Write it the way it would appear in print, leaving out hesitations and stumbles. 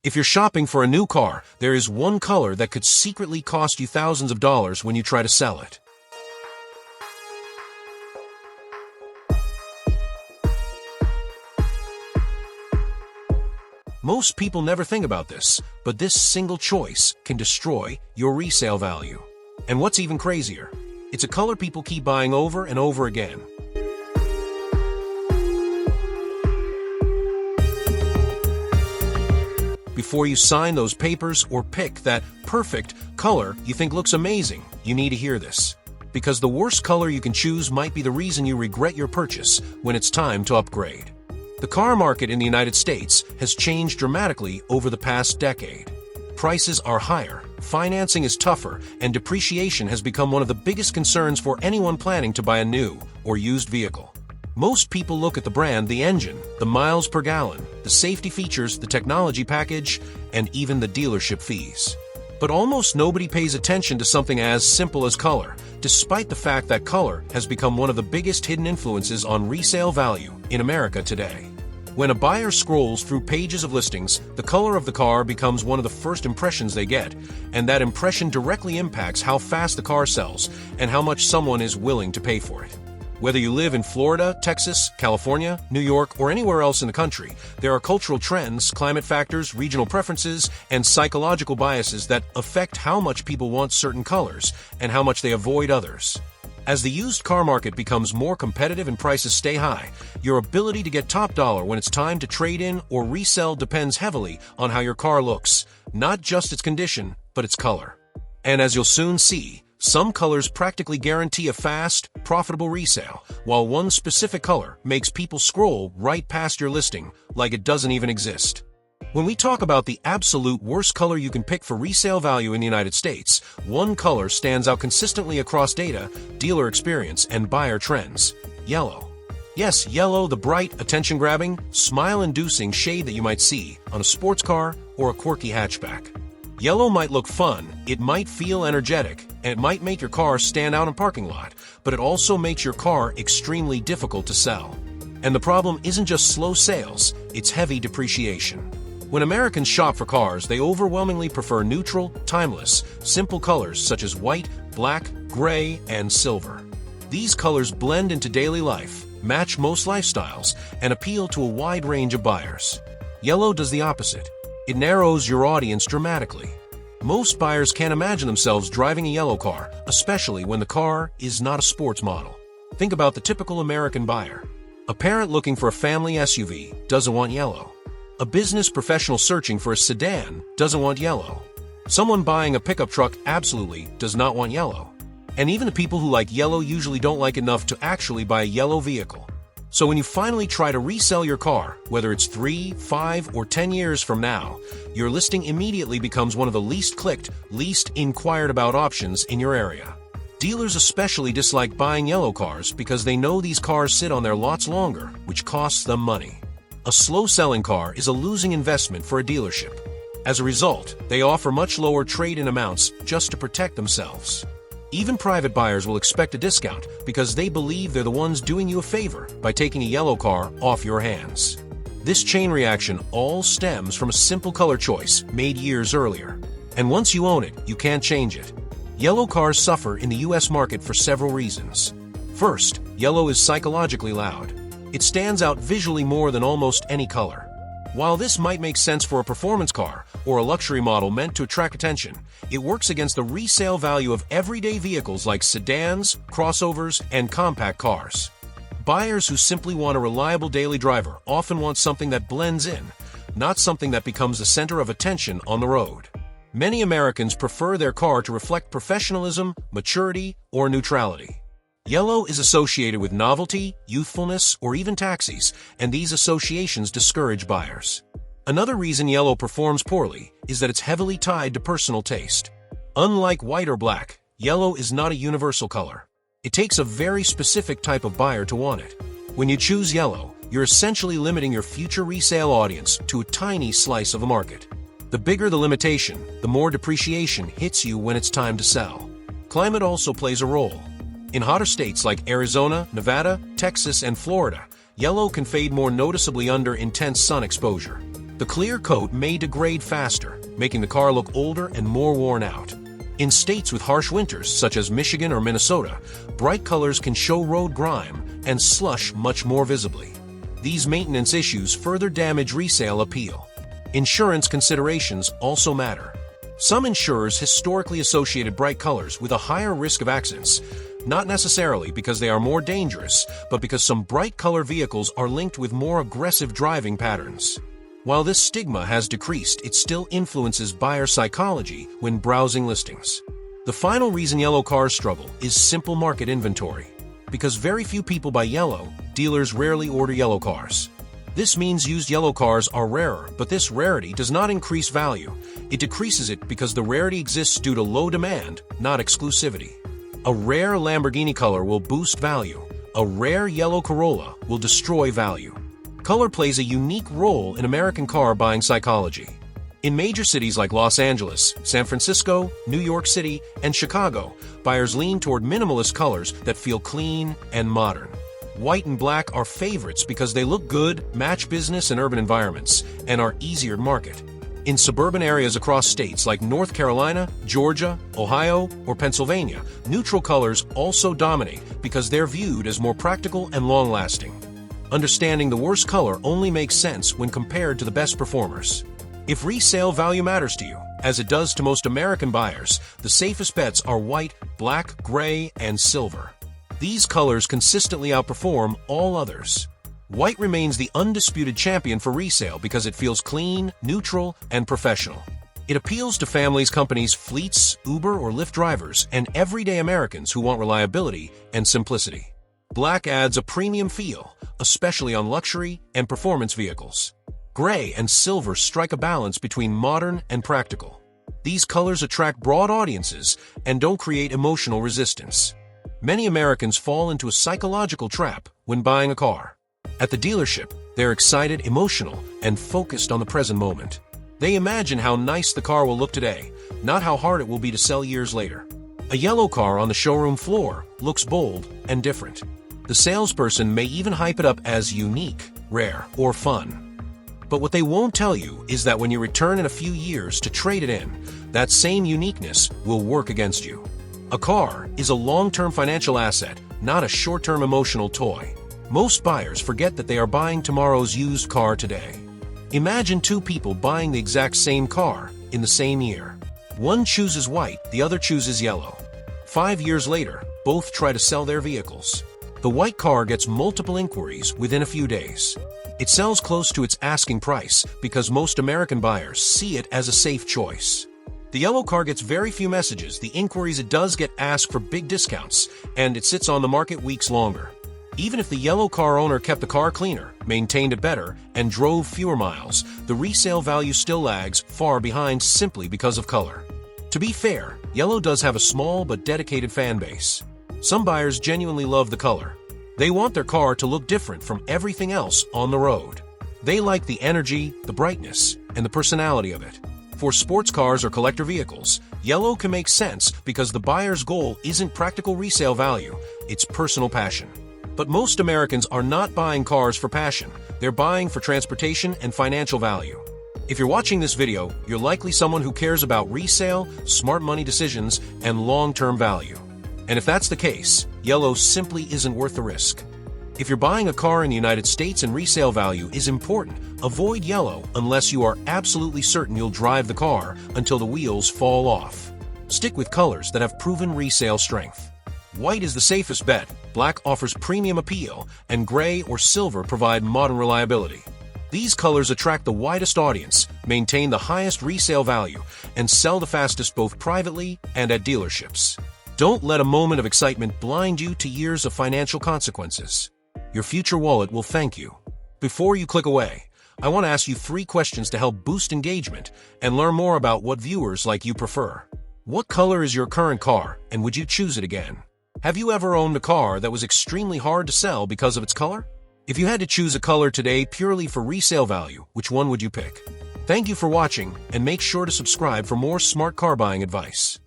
If you're shopping for a new car, there is one color that could secretly cost you thousands of dollars when you try to sell it. Most people never think about this, but this single choice can destroy your resale value. And what's even crazier, it's a color people keep buying over and over again. Before you sign those papers or pick that perfect color you think looks amazing, you need to hear this. Because the worst color you can choose might be the reason you regret your purchase when it's time to upgrade. The car market in the United States has changed dramatically over the past decade. Prices are higher, financing is tougher, and depreciation has become one of the biggest concerns for anyone planning to buy a new or used vehicle. Most people look at the brand, the engine, the miles per gallon, the safety features, the technology package, and even the dealership fees. But almost nobody pays attention to something as simple as color, despite the fact that color has become one of the biggest hidden influences on resale value in America today. When a buyer scrolls through pages of listings, the color of the car becomes one of the first impressions they get, and that impression directly impacts how fast the car sells and how much someone is willing to pay for it. Whether you live in Florida, Texas, California, New York, or anywhere else in the country, there are cultural trends, climate factors, regional preferences, and psychological biases that affect how much people want certain colors and how much they avoid others. As the used car market becomes more competitive and prices stay high, your ability to get top dollar when it's time to trade in or resell depends heavily on how your car looks, not just its condition, but its color. And as you'll soon see, some colors practically guarantee a fast, profitable resale, while one specific color makes people scroll right past your listing like it doesn't even exist. When we talk about the absolute worst color you can pick for resale value in the United States, one color stands out consistently across data, dealer experience, and buyer trends: yellow. Yes, yellow, the bright, attention-grabbing, smile-inducing shade that you might see on a sports car or a quirky hatchback. Yellow might look fun, it might feel energetic, and it might make your car stand out in a parking lot, but it also makes your car extremely difficult to sell. And the problem isn't just slow sales, it's heavy depreciation. When Americans shop for cars, they overwhelmingly prefer neutral, timeless, simple colors such as white, black, gray, and silver. These colors blend into daily life, match most lifestyles, and appeal to a wide range of buyers. Yellow does the opposite. It narrows your audience dramatically. Most buyers can't imagine themselves driving a yellow car, especially when the car is not a sports model. Think about the typical American buyer. A parent looking for a family SUV doesn't want yellow. A business professional searching for a sedan doesn't want yellow. Someone buying a pickup truck absolutely does not want yellow. And even the people who like yellow usually don't like enough to actually buy a yellow vehicle. So when you finally try to resell your car, whether it's 3, 5, or 10 years from now, your listing immediately becomes one of the least clicked, least inquired about options in your area. Dealers especially dislike buying yellow cars because they know these cars sit on their lots longer, which costs them money. A slow-selling car is a losing investment for a dealership. As a result, they offer much lower trade-in amounts just to protect themselves. Even private buyers will expect a discount because they believe they're the ones doing you a favor by taking a yellow car off your hands. This chain reaction all stems from a simple color choice made years earlier. And once you own it, you can't change it. Yellow cars suffer in the US market for several reasons. First, yellow is psychologically loud. It stands out visually more than almost any color. While this might make sense for a performance car or a luxury model meant to attract attention, it works against the resale value of everyday vehicles like sedans, crossovers, and compact cars. Buyers who simply want a reliable daily driver often want something that blends in, not something that becomes the center of attention on the road. Many Americans prefer their car to reflect professionalism, maturity, or neutrality. Yellow is associated with novelty, youthfulness, or even taxis, and these associations discourage buyers. Another reason yellow performs poorly is that it's heavily tied to personal taste. Unlike white or black, yellow is not a universal color. It takes a very specific type of buyer to want it. When you choose yellow, you're essentially limiting your future resale audience to a tiny slice of the market. The bigger the limitation, the more depreciation hits you when it's time to sell. Climate also plays a role. In hotter states like Arizona, Nevada, Texas, and Florida, yellow can fade more noticeably under intense sun exposure. The The clear coat may degrade faster, making the car look older and more worn out. In states with harsh winters, such as Michigan or Minnesota, bright colors can show road grime and slush much more visibly. These maintenance issues further damage resale appeal. Insurance considerations also matter. Some insurers historically associated bright colors with a higher risk of accidents, not necessarily because they are more dangerous, but because some bright color vehicles are linked with more aggressive driving patterns. While this stigma has decreased, it still influences buyer psychology when browsing listings. The final reason yellow cars struggle is simple market inventory. Because very few people buy yellow, dealers rarely order yellow cars. This means used yellow cars are rarer, but this rarity does not increase value. It decreases it because the rarity exists due to low demand, not exclusivity. A rare Lamborghini color will boost value. A rare yellow Corolla will destroy value. Color plays a unique role in American car buying psychology. In major cities like Los Angeles, San Francisco, New York City, and Chicago, buyers lean toward minimalist colors that feel clean and modern. White and black are favorites because they look good, match business and urban environments, and are easier to market. In suburban areas across states like North Carolina, Georgia, Ohio, or Pennsylvania, neutral colors also dominate because they're viewed as more practical and long-lasting. Understanding the worst color only makes sense when compared to the best performers. If resale value matters to you, as it does to most American buyers, the safest bets are white, black, gray, and silver. These colors consistently outperform all others. White remains the undisputed champion for resale because it feels clean, neutral, and professional. It appeals to families, companies, fleets, Uber or Lyft drivers, and everyday Americans who want reliability and simplicity. Black adds a premium feel, especially on luxury and performance vehicles. Gray and silver strike a balance between modern and practical. These colors attract broad audiences and don't create emotional resistance. Many Americans fall into a psychological trap when buying a car. At the dealership, they're excited, emotional, and focused on the present moment. They imagine how nice the car will look today, not how hard it will be to sell years later. A yellow car on the showroom floor looks bold and different. The salesperson may even hype it up as unique, rare, or fun. But what they won't tell you is that when you return in a few years to trade it in, that same uniqueness will work against you. A car is a long-term financial asset, not a short-term emotional toy. Most buyers forget that they are buying tomorrow's used car today. Imagine two people buying the exact same car in the same year. One chooses white, the other chooses yellow. 5 years later, both try to sell their vehicles. The white car gets multiple inquiries within a few days. It sells close to its asking price because most American buyers see it as a safe choice. The yellow car gets very few messages. The inquiries it does get asked for big discounts, and it sits on the market weeks longer. Even if the yellow car owner kept the car cleaner, maintained it better, and drove fewer miles, the resale value still lags far behind simply because of color. To be fair, yellow does have a small but dedicated fan base. Some buyers genuinely love the color. They want their car to look different from everything else on the road. They like the energy, the brightness, and the personality of it. For sports cars or collector vehicles, yellow can make sense because the buyer's goal isn't practical resale value, it's personal passion. But most Americans are not buying cars for passion, they're buying for transportation and financial value. If you're watching this video, you're likely someone who cares about resale, smart money decisions, and long-term value. And if that's the case, yellow simply isn't worth the risk. If you're buying a car in the United States and resale value is important, avoid yellow unless you are absolutely certain you'll drive the car until the wheels fall off. Stick with colors that have proven resale strength. White is the safest bet, black offers premium appeal, and gray or silver provide modern reliability. These colors attract the widest audience, maintain the highest resale value, and sell the fastest both privately and at dealerships. Don't let a moment of excitement blind you to years of financial consequences. Your future wallet will thank you. Before you click away, I want to ask you 3 questions to help boost engagement and learn more about what viewers like you prefer. What color is your current car, and would you choose it again? Have you ever owned a car that was extremely hard to sell because of its color? If you had to choose a color today purely for resale value, which one would you pick? Thank you for watching, and make sure to subscribe for more smart car buying advice.